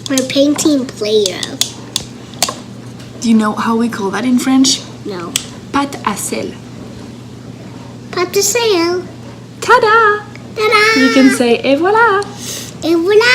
We're painting Play-Doh. Do you know how we call that in French? No. Pâte à sel. Pâte de sel. Tada! Ta-da! You can say et voilà! Et voilà!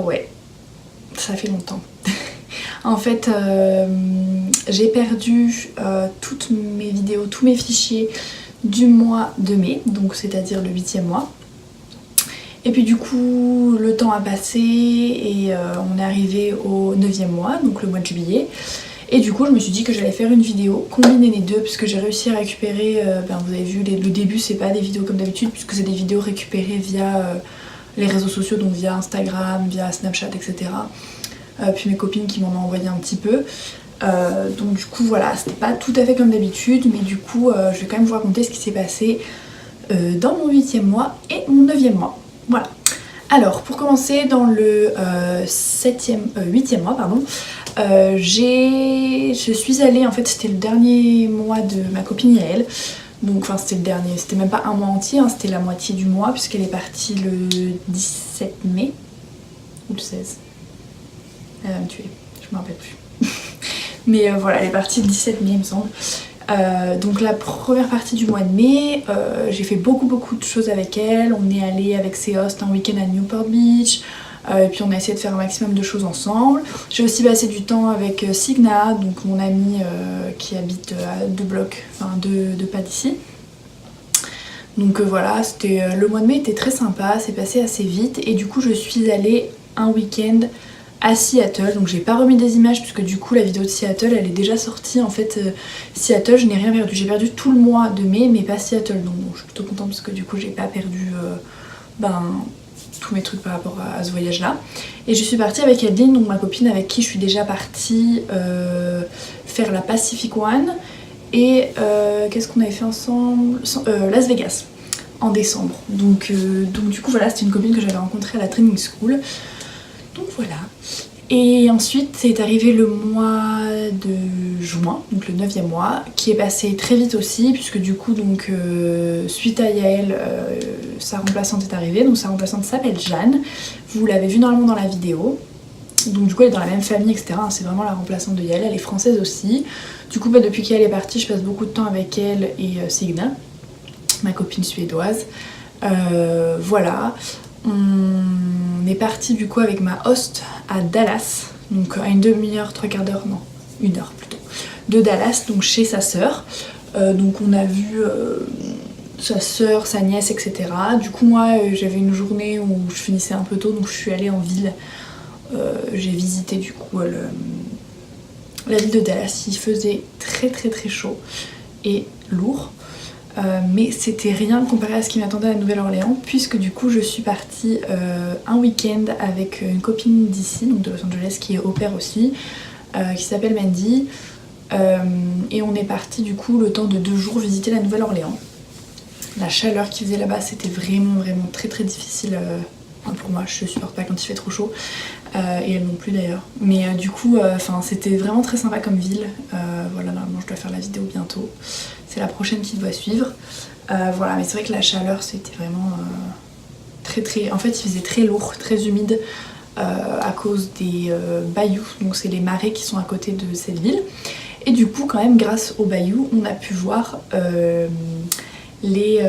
Ouais, ça fait longtemps. En fait, j'ai perdu toutes mes vidéos, tous mes fichiers du mois de mai, donc c'est-à-dire le 8e mois. Et puis du coup, le temps a passé et on est arrivé au 9e mois, donc le mois de juillet. Et du coup, je me suis dit que j'allais faire une vidéo, combiner les deux, puisque j'ai réussi à récupérer, vous avez vu, le début c'est pas des vidéos comme d'habitude, puisque c'est des vidéos récupérées via les réseaux sociaux, donc via Instagram, via Snapchat, etc. Puis mes copines qui m'en ont envoyé un petit peu. Donc du coup voilà, c'était pas tout à fait comme d'habitude, mais du coup je vais quand même vous raconter ce qui s'est passé dans mon 8e mois et mon 9e mois. Voilà. Alors pour commencer, dans le 8e mois, pardon, je suis allée, en fait c'était le dernier mois de ma copine Yael. Donc enfin c'était le dernier, c'était même pas un mois entier, hein, c'était la moitié du mois puisqu'elle est partie le 17 mai ou le 16. Elle va me tuer, je me rappelle plus. Mais voilà, elle est partie le 17 mai il me semble. Donc la première partie du mois de mai, j'ai fait beaucoup de choses avec elle. On est allé avec ses hosts un week-end à Newport Beach. Et puis on a essayé de faire un maximum de choses ensemble. J'ai aussi passé du temps avec Signa, donc mon amie qui habite à 2 blocs, enfin 2 pas d'ici. Donc voilà, le mois de mai était très sympa, c'est passé assez vite. Et du coup je suis allée un week-end à Seattle, donc j'ai pas remis des images puisque du coup la vidéo de Seattle elle est déjà sortie. En fait Seattle je n'ai rien perdu, j'ai perdu tout le mois de mai mais pas Seattle, donc bon, je suis plutôt contente parce que du coup j'ai pas perdu tous mes trucs par rapport à ce voyage là. Et je suis partie avec Adeline, donc ma copine avec qui je suis déjà partie faire la Pacific One et qu'est-ce qu'on avait fait ensemble, Las Vegas en décembre. Donc du coup voilà, c'était une copine que j'avais rencontrée à la training school. Donc voilà. Et ensuite c'est arrivé le mois de juin, donc le 9e mois, qui est passé très vite aussi, puisque du coup donc suite à Yael, sa remplaçante est arrivée, donc sa remplaçante s'appelle Jeanne, vous l'avez vu normalement dans la vidéo, donc du coup elle est dans la même famille, etc. C'est vraiment la remplaçante de Yael, elle est française aussi. Du coup depuis qu'elle est partie, je passe beaucoup de temps avec elle et Signa, ma copine suédoise. Voilà. On est parti du coup avec ma host à Dallas, donc à une demi-heure, 3/4 d'heure, non, 1 heure plutôt, de Dallas, donc chez sa sœur. Donc on a vu sa sœur, sa nièce, etc. Du coup moi j'avais une journée où je finissais un peu tôt, donc je suis allée en ville. J'ai visité du coup la ville de Dallas. Il faisait très chaud et lourd. Mais c'était rien comparé à ce qui m'attendait à la Nouvelle-Orléans, puisque du coup je suis partie un week-end avec une copine d'ici, donc de Los Angeles, qui est au pair aussi, qui s'appelle Mandy, et on est parti du coup le temps de 2 jours visiter la Nouvelle-Orléans. La chaleur qu'il faisait là-bas, c'était vraiment très difficile pour moi. Je supporte pas quand il fait trop chaud, et elle non plus d'ailleurs. Mais du coup c'était vraiment très sympa comme ville. Voilà, normalement je dois faire la vidéo bientôt, c'est la prochaine qui doit suivre. Voilà, mais c'est vrai que la chaleur c'était vraiment en fait il faisait très lourd, très humide, à cause des bayous, donc c'est les marais qui sont à côté de cette ville. Et du coup quand même grâce aux bayous on a pu voir les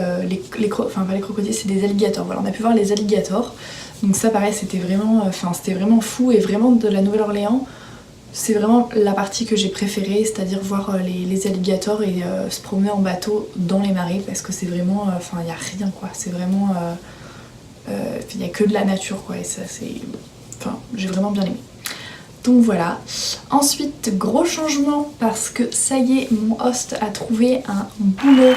crocodiles, c'est des alligators. Voilà, on a pu voir les alligators. Donc ça pareil c'était vraiment fou, et vraiment de la Nouvelle-Orléans c'est vraiment la partie que j'ai préférée, c'est-à-dire voir les alligators et se promener en bateau dans les marais, parce que c'est vraiment, il n'y a rien quoi, c'est vraiment, il n'y a que de la nature quoi, et ça c'est, j'ai vraiment bien aimé. Donc voilà. Ensuite, gros changement parce que ça y est, mon host a trouvé un boulot.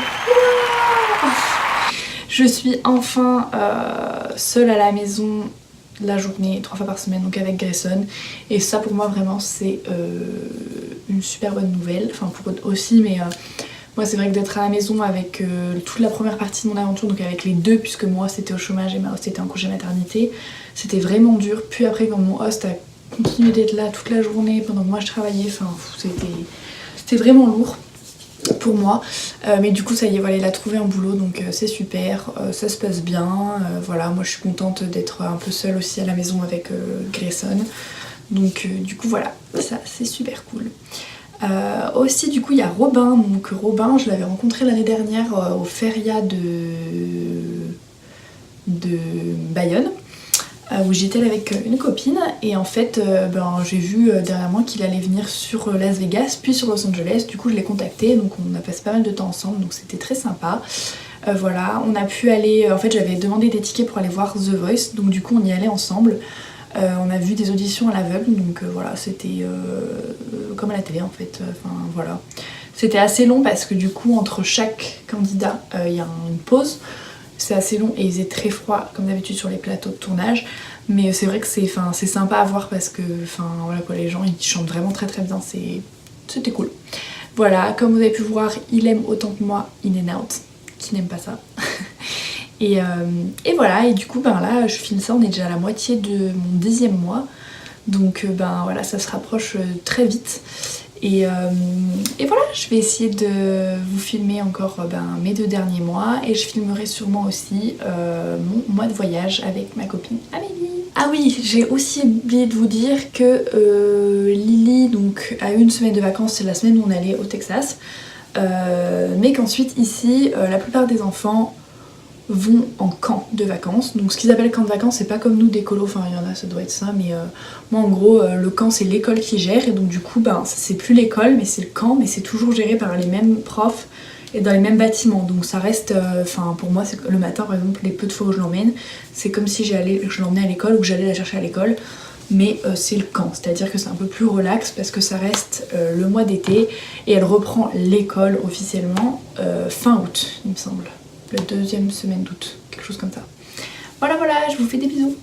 Je suis enfin seule à la maison la journée, 3 fois par semaine, donc avec Grayson. Et ça pour moi vraiment c'est une super bonne nouvelle. Enfin pour eux aussi, mais moi c'est vrai que d'être à la maison avec toute la première partie de mon aventure, donc avec les deux, puisque moi c'était au chômage et ma host était en congé maternité, c'était vraiment dur. Puis après quand mon host a continué d'être là toute la journée pendant que moi je travaillais, c'était vraiment lourd pour moi, mais du coup ça y est, voilà, il a trouvé un boulot, donc c'est super, ça se passe bien, voilà, moi je suis contente d'être un peu seule aussi à la maison avec Grayson, donc du coup voilà, ça c'est super cool. Aussi du coup il y a Robin, donc Robin je l'avais rencontré l'année dernière au Feria de Bayonne, où j'étais avec une copine, et en fait j'ai vu derrière moi qu'il allait venir sur Las Vegas puis sur Los Angeles. Du coup je l'ai contacté, donc on a passé pas mal de temps ensemble, donc c'était très sympa. Voilà, on a pu aller, en fait j'avais demandé des tickets pour aller voir The Voice, donc du coup on y allait ensemble. On a vu des auditions à l'aveugle, donc voilà, c'était comme à la télé en fait, voilà. C'était assez long parce que du coup entre chaque candidat il y a une pause. C'est assez long et il faisait très froid comme d'habitude sur les plateaux de tournage, mais c'est vrai que c'est sympa à voir parce que voilà quoi, les gens ils chantent vraiment très bien, c'était cool. Voilà, comme vous avez pu voir, il aime autant que moi In and Out, qui n'aime pas ça. et voilà, et du coup là je filme ça, on est déjà à la moitié de mon 10e mois, donc voilà, ça se rapproche très vite. Et voilà, je vais essayer de vous filmer encore mes 2 derniers mois, et je filmerai sûrement aussi mon mois de voyage avec ma copine Amélie. Ah oui, j'ai aussi oublié de vous dire que Lily donc, a eu une semaine de vacances, c'est la semaine où on allait au Texas, mais qu'ensuite ici la plupart des enfants vont en camp de vacances. Donc ce qu'ils appellent camp de vacances, c'est pas comme nous des colos, enfin il y en a, ça doit être ça, mais moi en gros le camp c'est l'école qui gère, et donc du coup c'est plus l'école mais c'est le camp, mais c'est toujours géré par les mêmes profs et dans les mêmes bâtiments, donc ça reste, pour moi c'est le matin par exemple, les peu de fois où je l'emmène, c'est comme si je l'emmenais à l'école ou que j'allais la chercher à l'école, mais c'est le camp, c'est à dire que c'est un peu plus relax parce que ça reste le mois d'été, et elle reprend l'école officiellement fin août il me semble, la 2e semaine d'août, quelque chose comme ça. Voilà, je vous fais des bisous.